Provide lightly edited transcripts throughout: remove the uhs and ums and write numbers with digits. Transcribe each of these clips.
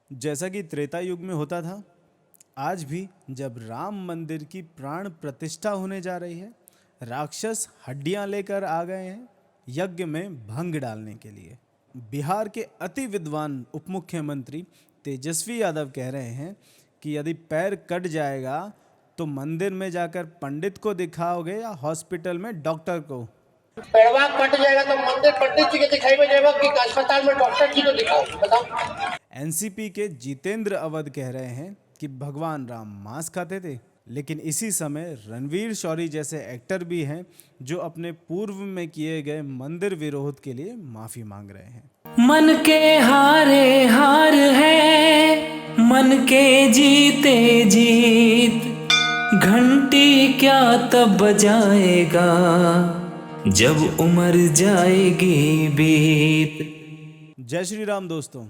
जैसा कि त्रेता युग में होता था, आज भी जब राम मंदिर की प्राण प्रतिष्ठा होने जा रही है, राक्षस हड्डियां लेकर आ गए हैं यज्ञ में भंग डालने के लिए। बिहार के अति विद्वान उप मुख्यमंत्री तेजस्वी यादव कह रहे हैं कि यदि पैर कट जाएगा तो मंदिर में जाकर पंडित को दिखाओगे या हॉस्पिटल में डॉक्टर को। पैरवा कट जाएगा तो मंदिर पंडित जी के दिखाई में जाएगा कि अस्पताल में डॉक्टर जी को दिखाओ, बताओ। एनसीपी के जितेंद्र अवध कह रहे हैं कि भगवान राम मांस खाते थे, लेकिन इसी समय रणवीर शौरी जैसे एक्टर भी हैं जो अपने पूर्व में किए गए मंदिर विरोध के लिए माफी मांग रहे हैं। मन के हारे हार है, मन के जीते जीत, घंटी क्या तब बजाएगा जब उम्र जाएगी बीत। जय श्री राम दोस्तों।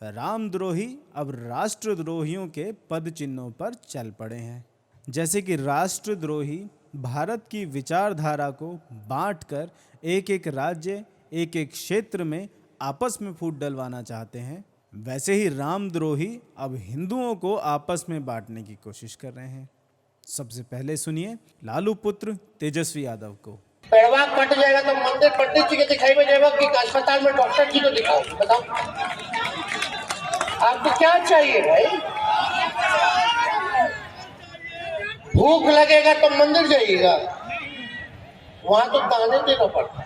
रामद्रोही अब राष्ट्रद्रोहियों के पद चिन्हों पर चल पड़े हैं। जैसे कि राष्ट्रद्रोही भारत की विचारधारा को बांटकर एक एक राज्य, एक एक क्षेत्र में आपस में फूट डलवाना चाहते हैं, वैसे ही रामद्रोही अब हिंदुओं को आपस में बांटने की कोशिश कर रहे हैं। सबसे पहले सुनिए लालू पुत्र तेजस्वी यादव को। पैरवा कट जाएगा तो मंदिर पंडित जी के दिखाई में जाएगा कि अस्पताल में डॉक्टर जी को दिखाओ, बताओ। आपको क्या चाहिए भाई? भूख लगेगा तो मंदिर जाइएगा, वहां तो दाने देना पड़ता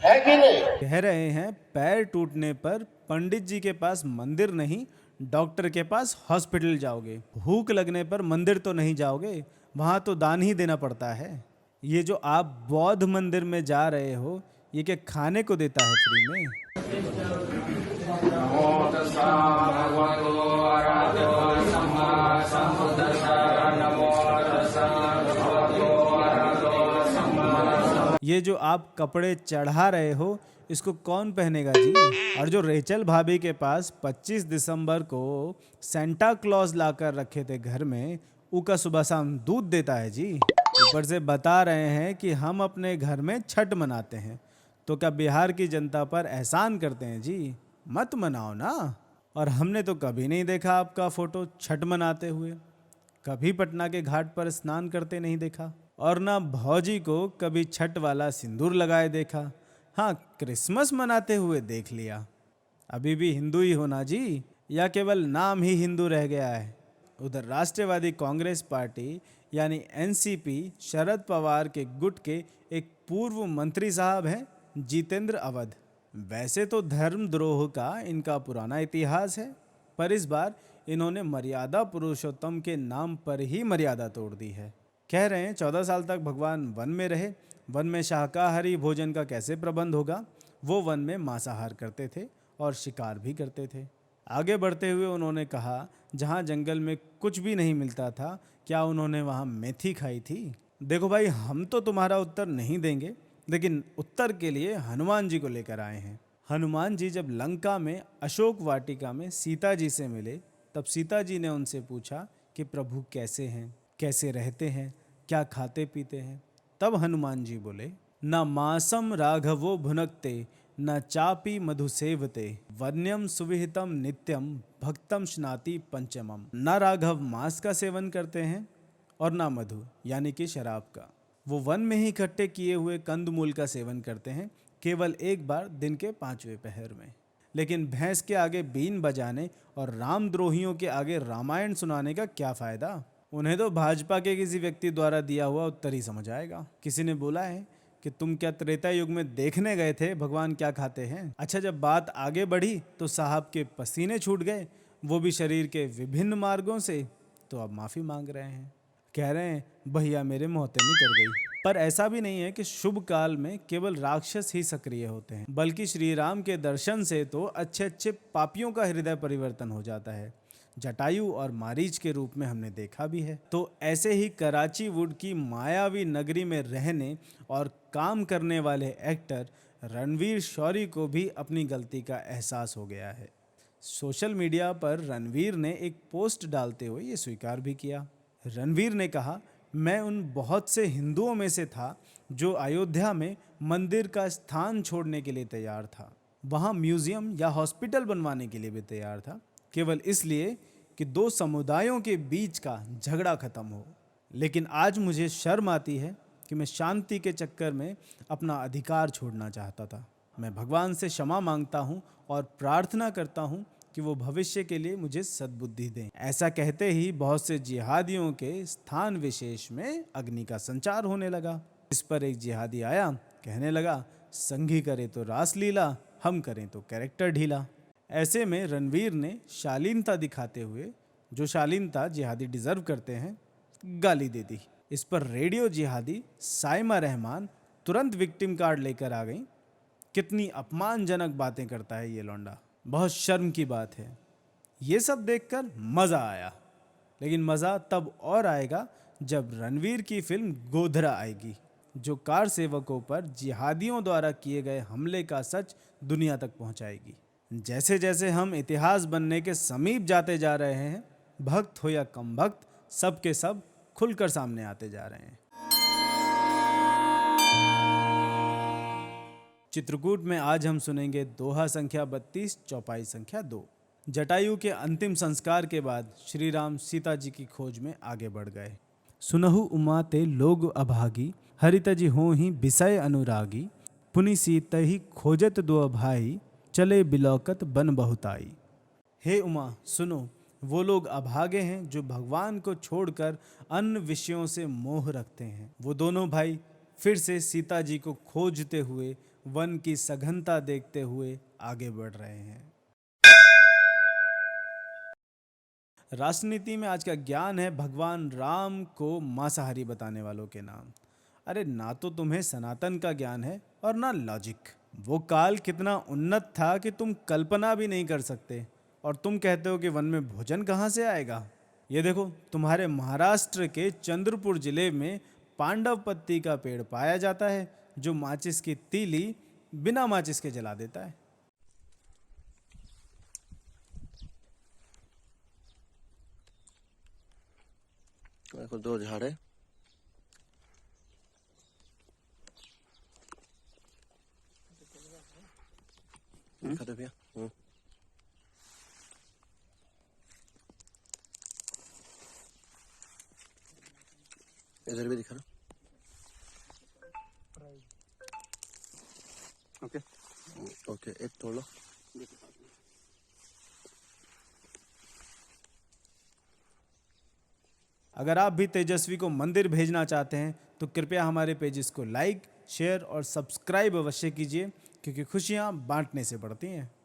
है कि नहीं? कह रहे हैं पैर टूटने पर पंडित जी के पास मंदिर नहीं, डॉक्टर के पास हॉस्पिटल जाओगे। भूख लगने पर मंदिर तो नहीं जाओगे, वहां तो दान ही देना पड़ता है। ये जो आप बौद्ध मंदिर में जा रहे हो, ये क्या खाने को देता है फ्री में? ये जो आप कपड़े चढ़ा रहे हो, इसको कौन पहनेगा जी? और जो रेचल भाभी के पास 25 दिसंबर को सेंटा क्लॉज लाकर रखे थे घर में, ऊका सुबह शाम दूध देता है जी। ऊपर से बता रहे हैं कि हम अपने घर में छठ मनाते हैं, तो क्या बिहार की जनता पर एहसान करते हैं जी? मत मनाओ ना। और हमने तो कभी नहीं देखा आपका फोटो छठ मनाते हुए, कभी पटना के घाट पर स्नान करते नहीं देखा, और ना भौजी को कभी छठ वाला सिंदूर लगाए देखा। हाँ, क्रिसमस मनाते हुए देख लिया। अभी भी हिंदू ही हो ना जी, या केवल नाम ही हिंदू रह गया है? उधर राष्ट्रवादी कांग्रेस पार्टी यानी एनसीपी शरद पवार के गुट के एक पूर्व मंत्री साहब हैं जितेंद्र अवध। वैसे तो धर्मद्रोह का इनका पुराना इतिहास है, पर इस बार इन्होंने मर्यादा पुरुषोत्तम के नाम पर ही मर्यादा तोड़ दी है। कह रहे हैं 14 साल तक भगवान वन में रहे, वन में शाकाहारी भोजन का कैसे प्रबंध होगा? वो वन में मांसाहार करते थे और शिकार भी करते थे। आगे बढ़ते हुए उन्होंने कहा, जहाँ जंगल में कुछ भी नहीं मिलता था, क्या उन्होंने वहाँ मेथी खाई थी? देखो भाई, हम तो तुम्हारा उत्तर नहीं देंगे, लेकिन उत्तर के लिए हनुमान जी को लेकर आए हैं। हनुमान जी जब लंका में अशोक वाटिका में सीता जी से मिले, तब सीता जी ने उनसे पूछा कि प्रभु कैसे हैं, कैसे रहते हैं, क्या खाते पीते हैं? तब हनुमान जी बोले, न मांसम राघवो भुनक्ते, न चापी मधु सेवते, वन्यम सुविहितम नित्यम भक्तम स्नाति पंचमम। न राघव मांस का सेवन करते हैं और न मधु यानी कि शराब का। वो वन में ही इकट्ठे किए हुए कंदमूल का सेवन करते हैं, केवल एक बार दिन के 5वें पहर में। लेकिन भैंस के आगे बीन बजाने और रामद्रोहियों के आगे रामायण सुनाने का क्या फायदा? उन्हें तो भाजपा के किसी व्यक्ति द्वारा दिया हुआ उत्तर ही समझ आएगा। किसी ने बोला है कि तुम क्या त्रेता युग में देखने गए थे भगवान क्या खाते हैं? अच्छा, जब बात आगे बढ़ी तो साहब के पसीने छूट गए, वो भी शरीर के विभिन्न मार्गों से, तो अब माफी मांग रहे हैं। कह रहे हैं भैया मेरे मोहते निकल गई। पर ऐसा भी नहीं है कि शुभ काल में केवल राक्षस ही सक्रिय होते हैं, बल्कि श्री राम के दर्शन से तो अच्छे अच्छे पापियों का हृदय परिवर्तन हो जाता है। जटायु और मारीच के रूप में हमने देखा भी है। तो ऐसे ही कराची वुड की मायावी नगरी में रहने और काम करने वाले एक्टर रणवीर शौरी को भी अपनी गलती का एहसास हो गया है। सोशल मीडिया पर रणवीर ने एक पोस्ट डालते हुए ये स्वीकार भी किया। रणवीर ने कहा, मैं उन बहुत से हिंदुओं में से था जो अयोध्या में मंदिर का स्थान छोड़ने के लिए तैयार था। वहाँ म्यूजियम या हॉस्पिटल बनवाने के लिए भी तैयार था, केवल इसलिए कि दो समुदायों के बीच का झगड़ा खत्म हो। लेकिन आज मुझे शर्म आती है कि मैं शांति के चक्कर में अपना अधिकार छोड़ना चाहता था। मैं भगवान से क्षमा मांगता हूँ और प्रार्थना करता हूँ कि वो भविष्य के लिए मुझे सद्बुद्धि दें। ऐसा कहते ही बहुत से जिहादियों के स्थान विशेष में अग्नि का संचार होने लगा। इस पर एक जिहादी आया, कहने लगा, संघी करे तो रासलीला, हम करें तो कैरेक्टर ढीला। ऐसे में रणवीर ने शालीनता दिखाते हुए, जो शालीनता जिहादी डिजर्व करते हैं, गाली दे दी। इस पर रेडियो जिहादी साइमा रहमान तुरंत विक्टिम कार्ड लेकर आ गई। कितनी अपमानजनक बातें करता है ये लौंडा, बहुत शर्म की बात है। ये सब देखकर मज़ा आया, लेकिन मज़ा तब और आएगा जब रणवीर की फिल्म गोधरा आएगी, जो कार सेवकों पर जिहादियों द्वारा किए गए हमले का सच दुनिया तक पहुंचाएगी। जैसे जैसे हम इतिहास बनने के समीप जाते जा रहे हैं, भक्त हो या कम भक्त, सब के सब खुलकर सामने आते जा रहे हैं। चित्रकूट में आज हम सुनेंगे दोहा संख्या 32, चौपाई संख्या 2। जटायु के अंतिम संस्कार के बाद श्री राम सीता जी की खोज में आगे बढ़ गए। सुनहु उमा ते लोग अभागी, हरितजि होहि बिसय अनुरागी, पुनि सीतहि खोजत दो भाई, चले बिलौकत बन बहुताई। हे उमा सुनो, वो लोग अभागे हैं जो भगवान को छोड़कर अन्य विषयों से मोह रखते हैं। वो दोनों भाई फिर से सीता जी को खोजते हुए वन की सघनता देखते हुए आगे बढ़ रहे हैं। राजनीति में आज का ज्ञान है भगवान राम को मांसाहारी बताने वालों के नाम। अरे ना तो तुम्हें सनातन का ज्ञान है और ना लॉजिक। वो काल कितना उन्नत था कि तुम कल्पना भी नहीं कर सकते, और तुम कहते हो कि वन में भोजन कहाँ से आएगा। ये देखो, तुम्हारे महाराष्ट्र के चंद्रपुर जिले में पांडव पत्ती का पेड़ पाया जाता है, जो माचिस की तीली बिना माचिस के जला देता है। देखो 2 झाड़े, दिखा दो भैया। इधर भी दिखा ना। ओके ओके, एक तोड़ लो। अगर आप भी तेजस्वी को मंदिर भेजना चाहते हैं तो कृपया हमारे पेजेस को लाइक, शेयर और सब्सक्राइब अवश्य कीजिए, क्योंकि खुशियां बांटने से बढ़ती हैं।